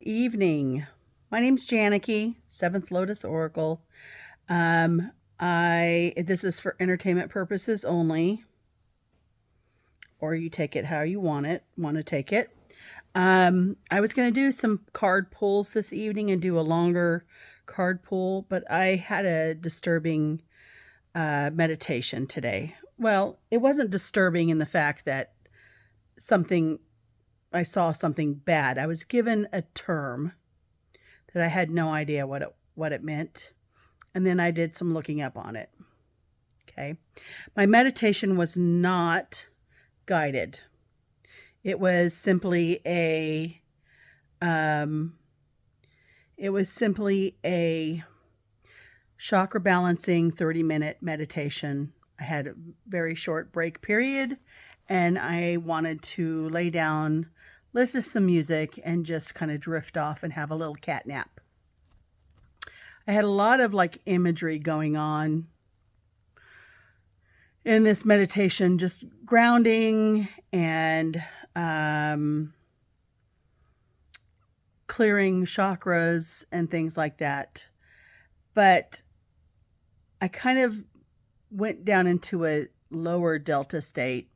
Evening. My name's Janiky, Seventh Lotus Oracle. I This is for entertainment purposes only, or you take it how you want to take it. I was going to do some card pulls this evening and do a longer card pull, but I had a disturbing meditation today. Well, it wasn't disturbing in the fact that something I saw something bad. I was given a term that I had no idea what it meant. And then I did some looking up on it. Okay. My meditation was not guided. It was simply a um it was simply a chakra balancing 30-minute meditation. I had a very short break period and I wanted to lay down, listen to some music, and just kind of drift off and have a little cat nap. I had a lot of like imagery going on in this meditation, just grounding and clearing chakras and things like that. But I kind of went down into a lower delta state,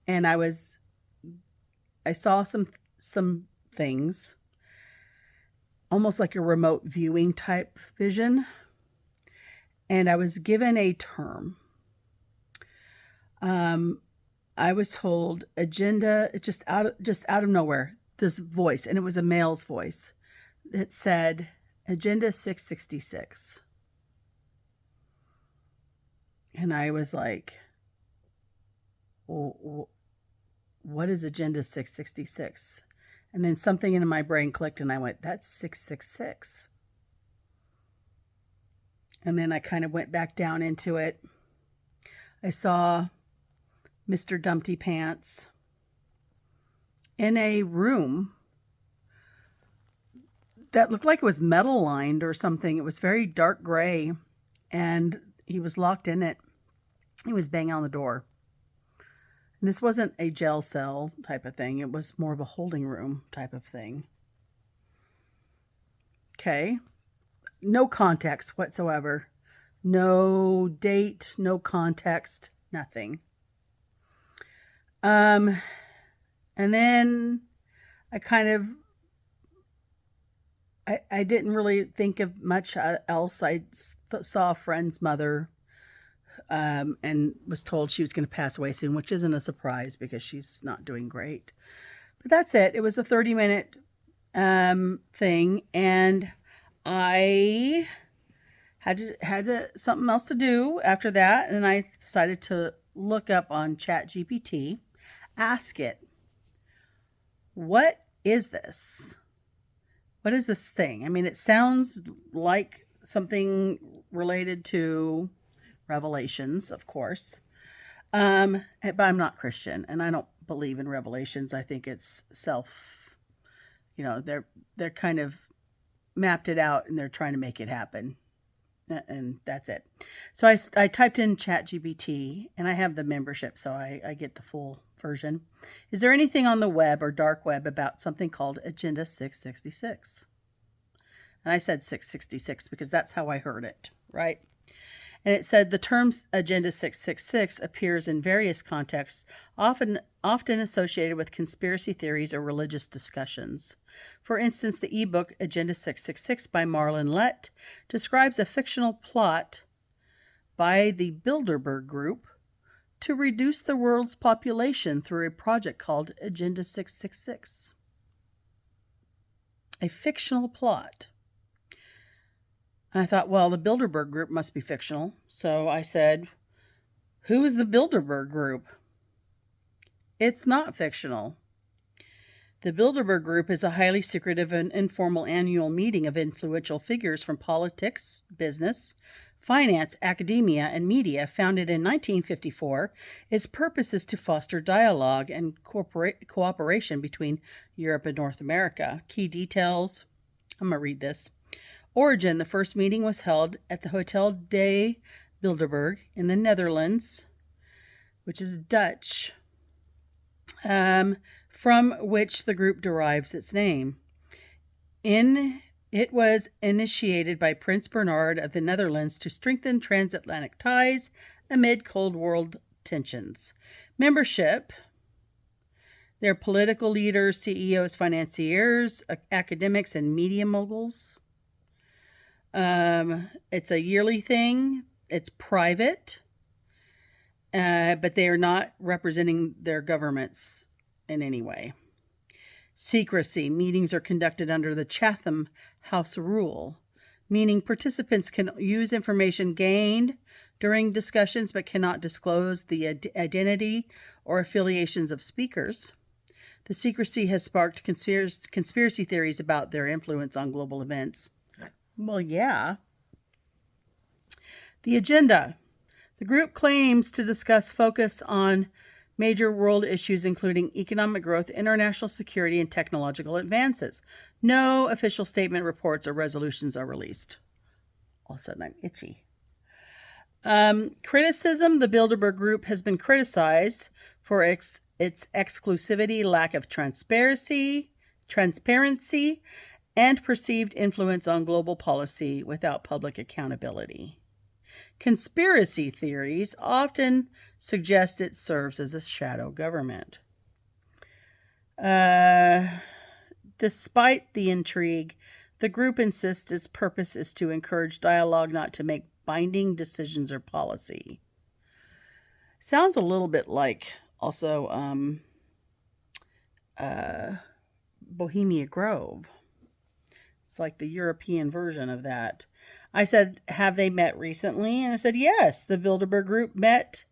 and I saw some things, almost like a remote viewing type vision, and I was given a term. I was told agenda, just out of nowhere, this voice, and it was a male's voice that said Agenda 666. And I was like, well, what is Agenda 666? And then something in my brain clicked and I went, that's 666. And then I kind of went back down into it. I saw Mr. Dumpty Pants in a room that looked like it was metal lined or something. It was very dark gray, and he was locked in it. He was banging on the door. And this wasn't a jail cell type of thing. It was more of a holding room type of thing. Okay. No context whatsoever. No date, no context, nothing. And then I kind of, I didn't really think of much else. I saw a friend's mother, and was told she was going to pass away soon, which isn't a surprise because she's not doing great. But that's it. It was a 30-minute thing, and I had something else to do after that, and I decided to look up on ChatGPT, ask it, what is this? What is this thing? I mean, it sounds like something related to Revelations, of course. But I'm not Christian, and I don't believe in Revelations. I think it's self, they're kind of mapped it out and they're trying to make it happen. And that's it. So I typed in ChatGPT, and I have the membership, so I get the full version. Is there anything on the web or dark web about something called Agenda 666? And I said 666 because that's how I heard it, right? And it said the term Agenda 666 appears in various contexts, often associated with conspiracy theories or religious discussions. For instance, the ebook Agenda 666 by Marlon Lett describes a fictional plot by the Bilderberg Group to reduce the world's population through a project called Agenda 666. A fictional plot. And I thought, well, the Bilderberg Group must be fictional. So I said, who is the Bilderberg Group? It's not fictional. The Bilderberg Group is a highly secretive and informal annual meeting of influential figures from politics, business, finance, academia, and media. Founded in 1954, its purpose is to foster dialogue and cooperation between Europe and North America. Key details. I'm going to read this. Origin. The first meeting was held at the Hotel de Bilderberg in the Netherlands, which is Dutch, from which the group derives its name. It was initiated by Prince Bernhard of the Netherlands to strengthen transatlantic ties amid Cold War tensions. Membership, their political leaders, CEOs, financiers, academics, and media moguls. It's a yearly thing. It's private, but they are not representing their governments in any way. Secrecy. Meetings are conducted under the Chatham House rule, meaning participants can use information gained during discussions but cannot disclose the identity or affiliations of speakers. The secrecy has sparked conspiracy theories about their influence on global events. Well, yeah. The agenda. The group claims to focus on major world issues including economic growth, international security, and technological advances. No official statement, reports, or resolutions are released. All of a sudden, I'm itchy. Criticism. The Bilderberg Group has been criticized for its exclusivity, lack of transparency, and perceived influence on global policy without public accountability. Conspiracy theories often suggest it serves as a shadow government. Despite the intrigue, the group insists its purpose is to encourage dialogue, not to make binding decisions or policy. Sounds a little bit like also Bohemia Grove. It's like the European version of that. I said, have they met recently? And I said, yes. The Bilderberg Group met,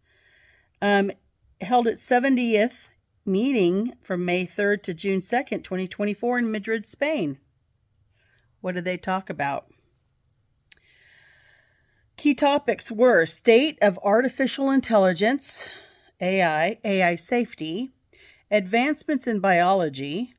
held its 70th meeting from May 3rd to June 2nd, 2024 in Madrid, Spain. What did they talk about? Key topics were state of artificial intelligence, AI safety, advancements in biology,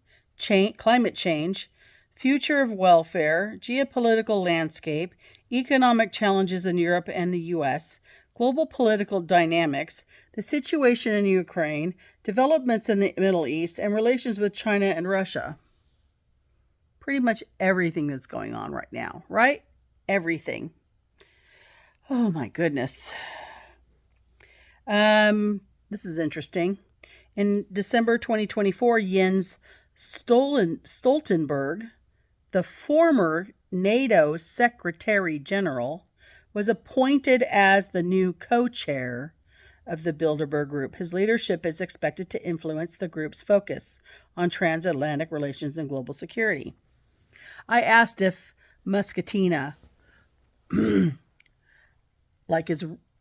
climate change, future of welfare, geopolitical landscape, economic challenges in Europe and the U.S., global political dynamics, the situation in Ukraine, developments in the Middle East, and relations with China and Russia. Pretty much everything that's going on right now, right? Everything. Oh my goodness. This is interesting. In December 2024, Jens Stoltenberg, the former NATO Secretary General, was appointed as the new co-chair of the Bilderberg Group. His leadership is expected to influence the group's focus on transatlantic relations and global security. I asked if Muscatina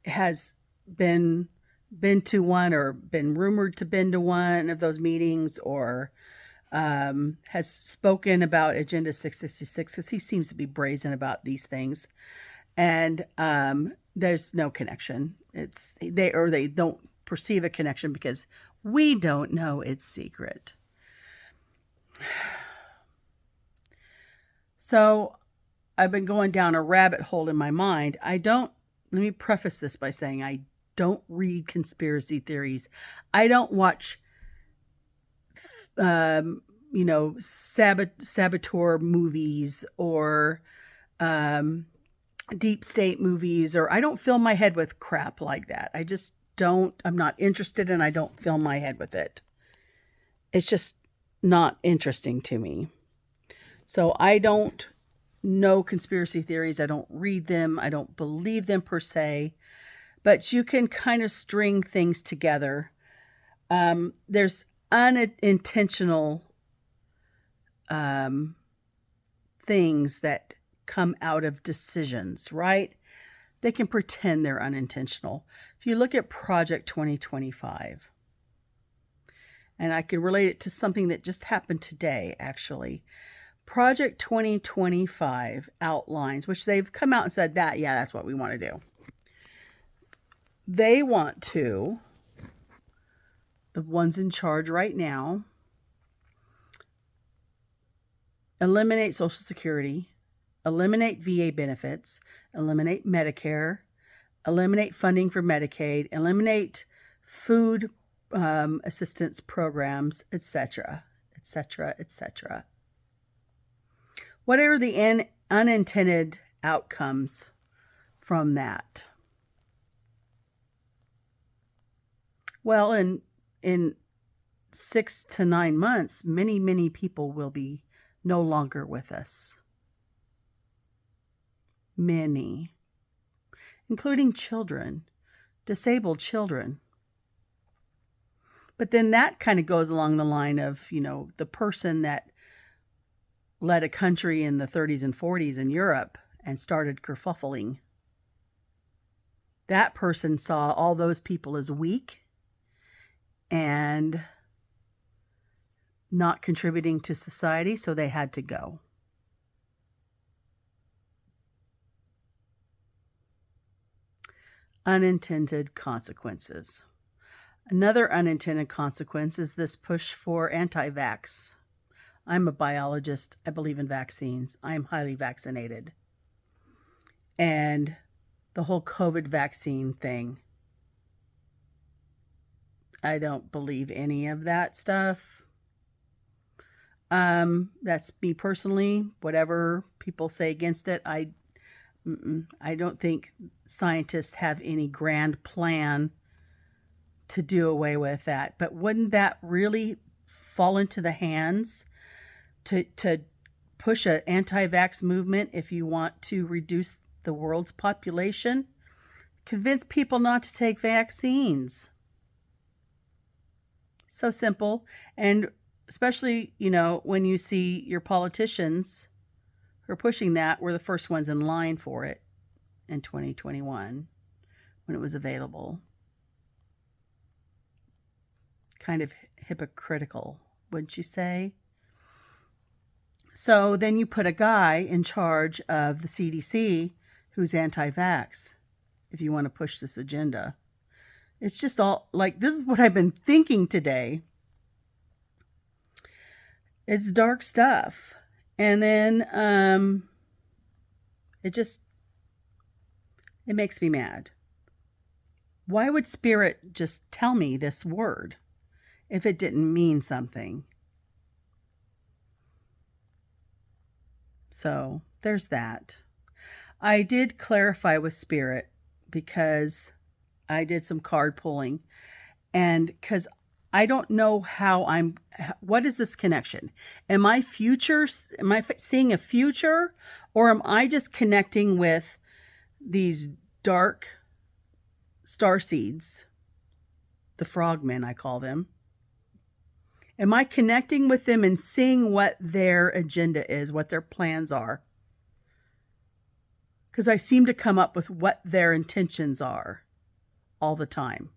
has been to one or been rumored to been to one of those meetings, or has spoken about Agenda 666, because he seems to be brazen about these things. And there's no connection. They don't perceive a connection because we don't know it's secret. So I've been going down a rabbit hole in my mind. Let me preface this by saying I don't read conspiracy theories. I don't watch saboteur movies or deep state movies, or I don't fill my head with crap like that. I just don't. I'm not interested, and I don't fill my head with it. It's just not interesting to me. So I don't know conspiracy theories. I don't read them. I don't believe them per se, but you can kind of string things together. There's unintentional things that come out of decisions, right? They can pretend they're unintentional. If you look at Project 2025, and I can relate it to something that just happened today, actually. Project 2025 outlines, which they've come out and said that's what we want to do. They want to, the ones in charge right now, eliminate Social Security, eliminate VA benefits, eliminate Medicare, eliminate funding for Medicaid, eliminate food assistance programs, etc., etc., etc. What are the unintended outcomes from that? Well, in 6 to 9 months, many people will be no longer with us. Many, including children, disabled children. But then that kind of goes along the line of, the person that led a country in the 30s and 40s in Europe and started kerfuffling. That person saw all those people as weak and not contributing to society, so they had to go. Unintended consequences. Another unintended consequence is this push for anti-vax. I'm a biologist. I believe in vaccines. I am highly vaccinated. And the whole COVID vaccine thing, I don't believe any of that stuff. That's me personally. Whatever people say against it, I don't think scientists have any grand plan to do away with that. But wouldn't that really fall into the hands to push an anti-vax movement if you want to reduce the world's population? Convince people not to take vaccines. So simple. And especially, when you see your politicians who are pushing that were the first ones in line for it in 2021 when it was available. Kind of hypocritical, wouldn't you say? So then you put a guy in charge of the CDC who's anti-vax if you want to push this agenda. It's just all like, this is what I've been thinking today. It's dark stuff. And then it makes me mad. Why would Spirit just tell me this word if it didn't mean something? So there's that. I did clarify with Spirit because I did some card pulling, and because I don't know what is this connection? Am I seeing a future, or am I just connecting with these dark starseeds, the frogmen, I call them? Am I connecting with them and seeing what their agenda is, what their plans are? Because I seem to come up with what their intentions are all the time.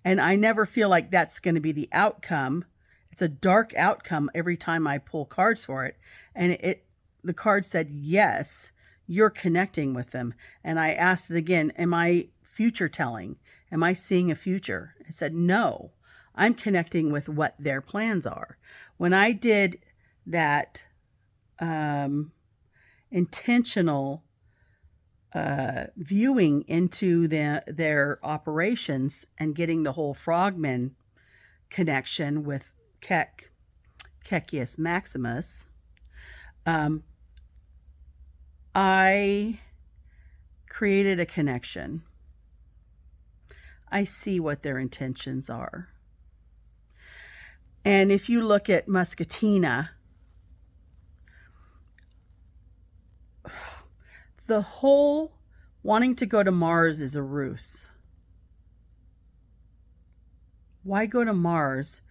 And I never feel like that's going to be the outcome. It's a dark outcome every time I pull cards for it. And the card said, yes, you're connecting with them. And I asked it again, am I future telling? Am I seeing a future? It said, no, I'm connecting with what their plans are. When I did that intentional viewing into their operations and getting the whole frogman connection with Kecius Maximus, I created a connection. I see what their intentions are. And if you look at Muscatina, the whole wanting to go to Mars is a ruse. Why go to Mars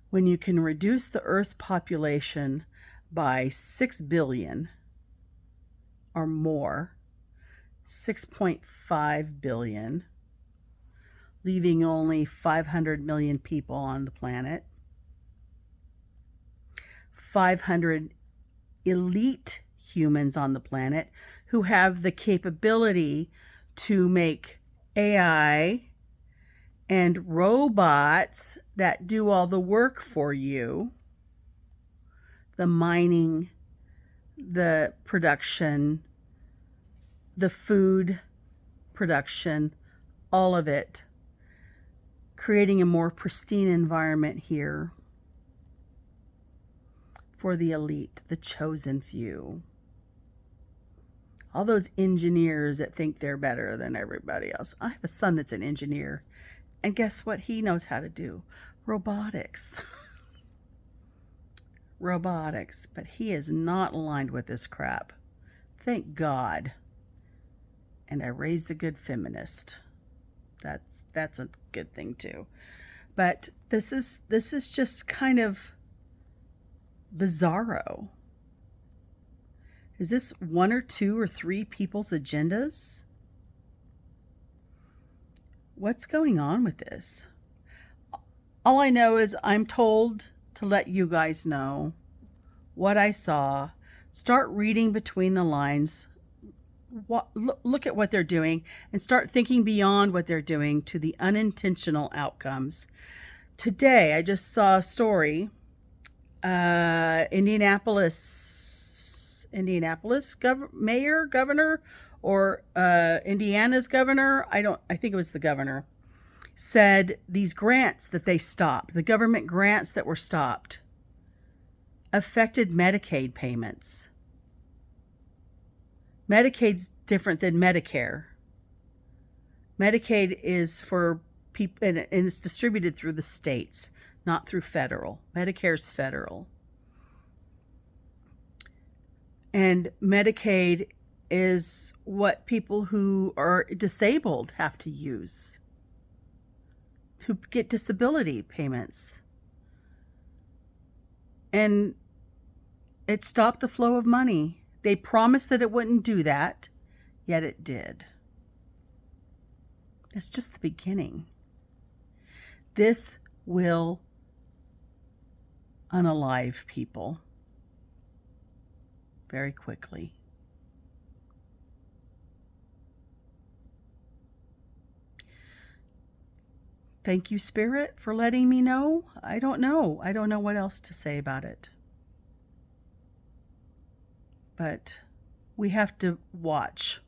when you can reduce the Earth's population by 6 billion or more, 6.5 billion, leaving only 500 million people on the planet, 500 elite humans on the planet who have the capability to make AI and robots that do all the work for you, the mining, the production, the food production, all of it, creating a more pristine environment here for the elite, the chosen few. All those engineers that think they're better than everybody else. I have a son that's an engineer, and guess what he knows how to do? Robotics. Robotics. But he is not aligned with this crap. Thank God. And I raised a good feminist. That's a good thing too. But this is just kind of bizarro. Is this one or two or three people's agendas? What's going on with this? All I know is I'm told to let you guys know what I saw. Start reading between the lines. Look at what they're doing and start thinking beyond what they're doing to the unintentional outcomes. Today, I just saw a story. Indianapolis governor, or Indiana's governor, I think it was the governor, said these grants that they stopped, the government grants that were stopped, affected Medicaid payments. Medicaid's different than Medicare. Medicaid is for people, and it's distributed through the states, not through federal. Medicare's federal. And Medicaid is what people who are disabled have to use, who get disability payments. And it stopped the flow of money. They promised that it wouldn't do that, yet it did. It's just the beginning. This will unalive people very quickly. Thank you, Spirit, for letting me know. I don't know. I don't know what else to say about it. But we have to watch.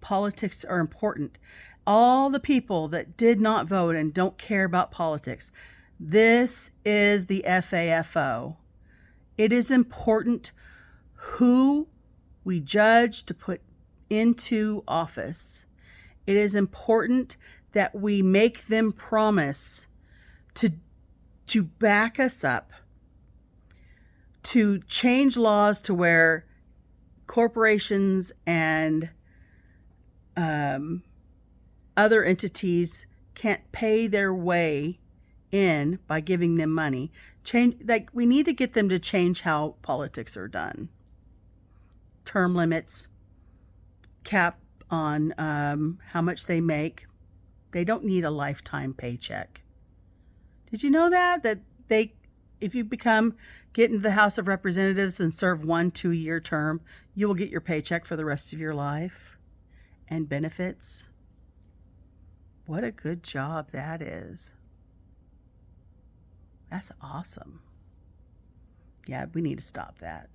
Politics are important. All the people that did not vote and don't care about politics, this is the FAFO. It is important who we judge to put into office. It is important that we make them promise to back us up, to change laws to where corporations and other entities can't pay their way in by giving them money. We need to get them to change how politics are done. Term limits, cap on how much they make. They don't need a lifetime paycheck. Did you know that if you get into the House of Representatives and serve 1 2-year term, you will get your paycheck for the rest of your life and benefits? What a good job that is. That's awesome. Yeah, we need to stop that.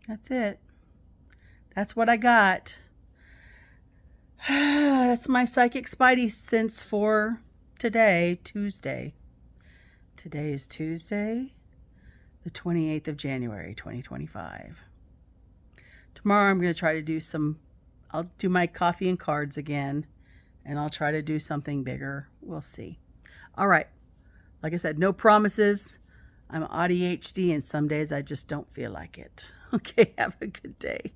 That's it. That's what I got. That's my psychic spidey sense for today, Tuesday. Today is Tuesday, the 28th of January, 2025. Tomorrow I'm going to try to do I'll do my coffee and cards again, and I'll try to do something bigger. We'll see. All right. Like I said, no promises. I'm ADHD, and some days I just don't feel like it. Okay, have a good day.